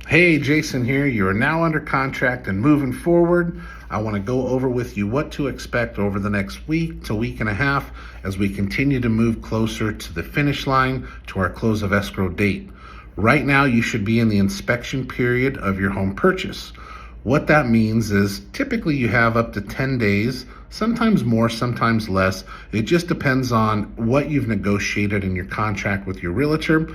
Hey, Jason here. You are now under contract and moving forward. I want to go over with you what to expect over the next week to week and a half as we continue to move closer to the finish line to our close of escrow date. Right now, you should be in the inspection period of your home purchase. What that means is typically you have up to 10 days, sometimes more, sometimes less. It just depends on what you've negotiated in your contract with your realtor.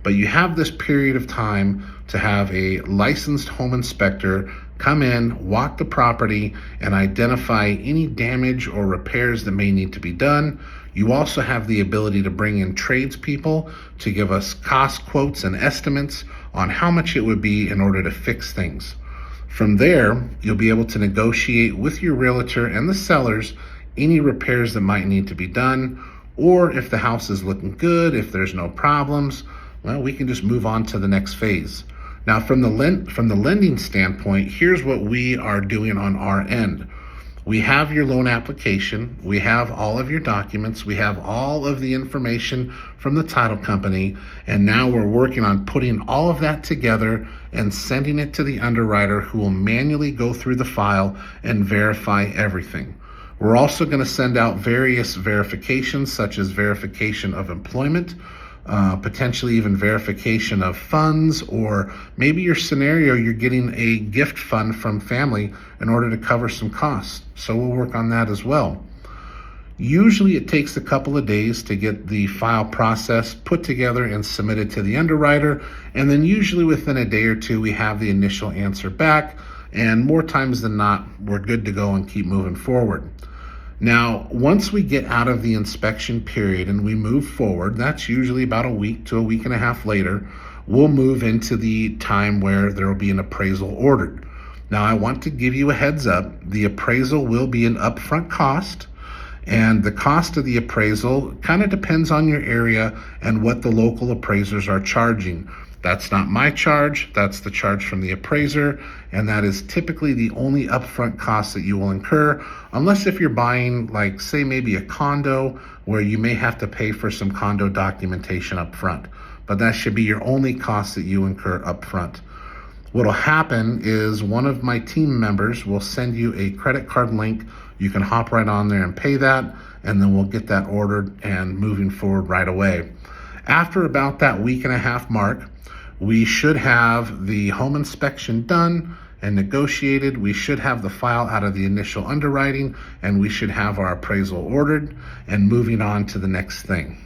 But you have this period of time to have a licensed home inspector come in, walk the property, and identify any damage or repairs that may need to be done. You also have the ability to bring in tradespeople to give us cost quotes and estimates on how much it would be in order to fix things. From there, you'll be able to negotiate with your realtor and the sellers any repairs that might need to be done, or if the house is looking good, if there's no problems, well, we can just move on to the next phase. Now, from the lending standpoint, here's what we are doing on our end. We have your loan application, we have all of your documents, we have all of the information from the title company, and now we're working on putting all of that together and sending it to the underwriter, who will manually go through the file and verify everything. We're also going to send out various verifications, such as verification of employment, potentially even verification of funds, or maybe your scenario, you're getting a gift fund from family in order to cover some costs. So we'll work on that as well. Usually it takes a couple of days to get the file processed, put together, and submitted to the underwriter. And then usually within a day or two, we have the initial answer back. And more times than not, we're good to go and keep moving forward. Now, once we get out of the inspection period and we move forward, that's usually about a week to a week and a half later, we'll move into the time where there will be an appraisal ordered. Now, I want to give you a heads up. The appraisal will be an upfront cost, and the cost of the appraisal kind of depends on your area and what the local appraisers are charging. That's not my charge, that's the charge from the appraiser, and that is typically the only upfront cost that you will incur, unless if you're buying, like, say, maybe a condo, where you may have to pay for some condo documentation up front. But that should be your only cost that you incur up front. What'll happen is one of my team members will send you a credit card link. You can hop right on there and pay that, and then we'll get that ordered and moving forward right away. After about that week and a half mark, we should have the home inspection done and negotiated. We should have the file out of the initial underwriting, and we should have our appraisal ordered and moving on to the next thing.